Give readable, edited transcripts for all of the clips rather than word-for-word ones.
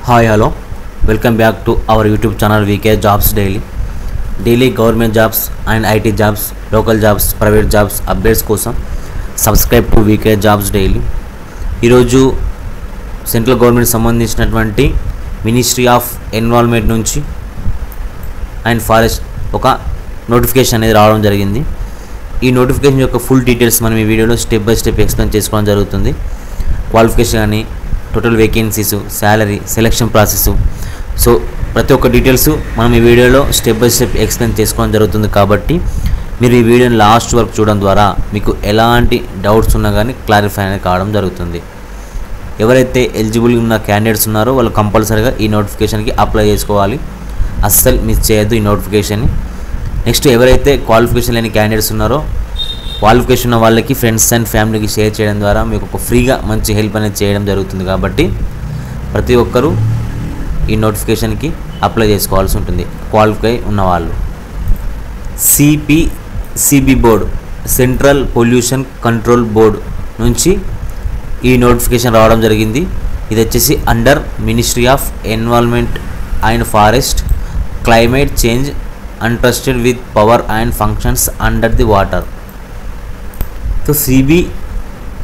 Hi, hello. Welcome back to our YouTube channel VK Jobs Daily. Daily government jobs and IT jobs, local jobs, private jobs updates కోసం subscribe to VK Jobs Daily. ఈరోజు central government సంబంధించినటువంటి ministry of environment నుంచి and forest ఒక notification అనేది రావడం జరిగింది. ఈ notification యొక్క ఫుల్ డీటెయిల్స్ మనం ఈ వీడియోలో స్టెప్ బై స్టెప్ ఎక్స్ప్లెయిన్ చేసుకోవడం జరుగుతుంది. క్వాలిఫికేషన్ కానీ, total vacancies, salary, selection process, so ప్రతి ఒక్క డీటెయిల్స్ మనం ఈ వీడియోలో స్టెప్ బై స్టెప్ ఎక్స్ప్లెయిన్ చేసుకోవడం జరుగుతుంది. కాబట్టి మీరు ఈ వీడియోని లాస్ట్ వరకు చూడడం ద్వారా మీకు ఎలాంటి డౌట్స్ ఉన్నా కానీ క్లారిఫై అనేది కావడం జరుగుతుంది. ఎవరైతే ఎలిజిబుల్ ఉన్న క్యాండిడేట్స్ ఉన్నారో వాళ్ళు కంపల్సరీగా ఈ నోటిఫికేషన్కి అప్లై చేసుకోవాలి. అస్సలు మిస్ చేయొద్దు ఈ నోటిఫికేషన్ని. నెక్స్ట్ ఎవరైతే క్వాలిఫికేషన్ లేని క్యాండిడేట్స్ ఉన్నారో క్వాలిఫికేషన్ ఉన్న వాళ్ళకి ఫ్రెండ్స్ అండ్ ఫ్యామిలీకి షేర్ చేయడం ద్వారా మీకు ఒక ఫ్రీగా మంచి హెల్ప్ అనేది చేయడం జరుగుతుంది. కాబట్టి ప్రతి ఒక్కరూ ఈ నోటిఫికేషన్కి అప్లై చేసుకోవాల్సి ఉంటుంది క్వాలిఫై ఉన్నవాళ్ళు. CPCB board, central pollution control board నుంచి ఈ నోటిఫికేషన్ రావడం జరిగింది. ఇది వచ్చేసి under ministry of environment and forest, climate change entrusted with power and functions under the water. So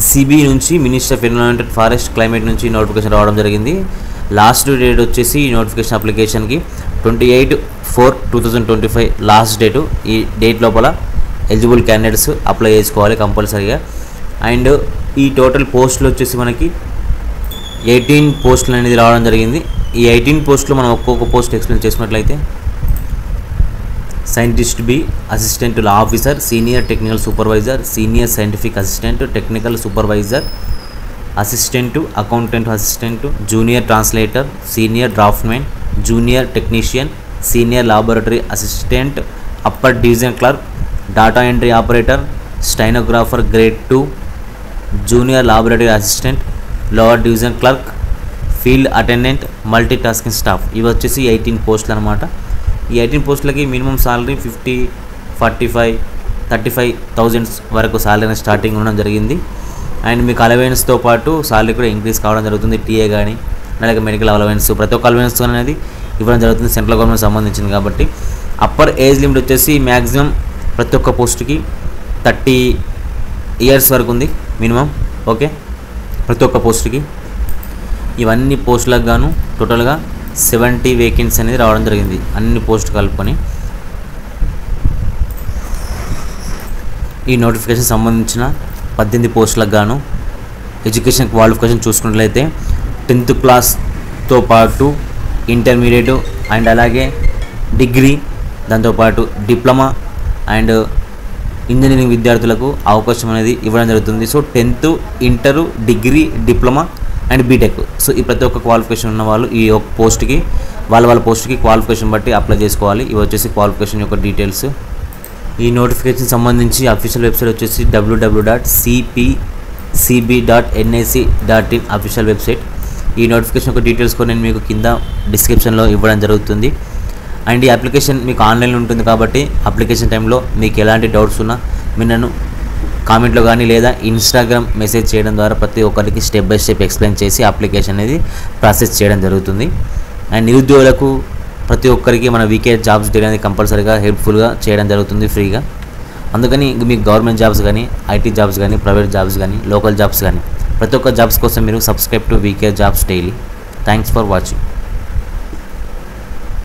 CB నుంచి minister of environment and forest, climate నుంచి notification రావడం జరిగింది. లాస్ట్ డేట్ వచ్చేసి ఈ నోటిఫికేషన్ అప్లికేషన్కి 28/4/2025 లాస్ట్ డేటు. ఈ డేట్ లోపల eligible candidates apply చేసుకోవాలి కంపల్సరీగా. అండ్ ఈ టోటల్ పోస్టులు వచ్చేసి మనకి 18 పోస్టులు అనేది రావడం జరిగింది. ఈ 18 పోస్టులు మనం ఒక్కొక్క పోస్ట్ ఎక్స్ప్లెయిన్ చేసుకున్నట్లయితే scientist B, assistant law officer, senior technical supervisor, senior scientific assistant, technical supervisor, assistant accountant assistant, junior translator, senior draftsmen, junior technician, senior laboratory assistant, upper division clerk, data entry operator, stenographer grade 2, junior laboratory assistant, lower division clerk, field attendant, multi tasking staff. ఇవి వచ్చేసి 18 పోస్టులు అనమాట. ఈ 18 పోస్టులకి minimum salary 50, 45, 35,000 వరకు salary starting ఉండడం జరిగింది. And మీకు అలవెన్స్తో పాటు సాలరీ కూడా ఇంక్రీజ్ కావడం జరుగుతుంది. టీఏ కానీ అలాగే మెడికల్ అలవెన్స్, ప్రతి ఒక్క అలవెన్స్ అనేది ఇవ్వడం జరుగుతుంది. సెంట్రల్ గవర్నమెంట్ సంబంధించింది కాబట్టి అప్పర్ ఏజ్ లిమిట్ వచ్చేసి మ్యాక్సిమం ప్రతి ఒక్క పోస్టుకి 30 ఇయర్స్ వరకు ఉంది మినిమం. ఓకే, ప్రతి ఒక్క పోస్టుకి. ఇవన్నీ పోస్టులకు గాను టోటల్గా 70 వేకెన్సీ అనేది రావడం జరిగింది అన్ని పోస్టు కలుపుకొని. ఈ నోటిఫికేషన్ సంబంధించిన 18 పోస్టులకు గాను ఎడ్యుకేషన్ క్వాలిఫికేషన్ చూసుకున్నట్లయితే 10th క్లాస్తో పాటు ఇంటర్మీడియట్ అండ్ అలాగే డిగ్రీ, దాంతోపాటు డిప్లొమా అండ్ ఇంజనీరింగ్ విద్యార్థులకు అవకాశం అనేది ఇవ్వడం జరుగుతుంది. So 10th, inter, degree, diploma and BTech. So ఈ ప్రతి ఒక్క క్వాలిఫికేషన్ ఉన్న వాళ్ళు ఈ ఒక్క పోస్ట్కి వాళ్ళ పోస్ట్కి క్వాలిఫికేషన్ బట్టి అప్లై చేసుకోవాలి. ఇవి వచ్చేసి క్వాలిఫికేషన్ యొక్క డీటెయిల్స్. ఈ నోటిఫికేషన్ సంబంధించి అఫీషియల్ వెబ్సైట్ వచ్చేసి www.cpcb.nic.in అఫీషియల్ వెబ్సైట్. ఈ నోటిఫికేషన్ యొక్క డీటెయిల్స్ కూడా నేను మీకు కింద డిస్క్రిప్షన్లో ఇవ్వడం జరుగుతుంది. అండ్ ఈ అప్లికేషన్ మీకు ఆన్లైన్లో ఉంటుంది కాబట్టి అప్లికేషన్ టైంలో మీకు ఎలాంటి డౌట్స్ ఉన్నా మీరు నన్ను కామెంట్లో కానీ లేదా ఇన్స్టాగ్రామ్ మెసేజ్ చేయడం ద్వారా ప్రతి ఒక్కరికి స్టెప్ బై స్టెప్ ఎక్స్ప్లెయిన్ చేసి అప్లికేషన్ అనేది ప్రాసెస్ చేయడం జరుగుతుంది. అండ్ నిరుద్యోగులకు ప్రతి ఒక్కరికి మన వీకే జాబ్స్ డైలీ అనేది కంపల్సరీగా హెల్ప్ఫుల్గా చేయడం జరుగుతుంది ఫ్రీగా. అందుకని మీకు గవర్నమెంట్ జాబ్స్ కానీ, ఐటీ జాబ్స్ కానీ, ప్రైవేట్ జాబ్స్ కానీ, లోకల్ జాబ్స్ కానీ ప్రతి ఒక్క జాబ్స్ కోసం మీరు subscribe to VK jobs daily. Thanks for watching.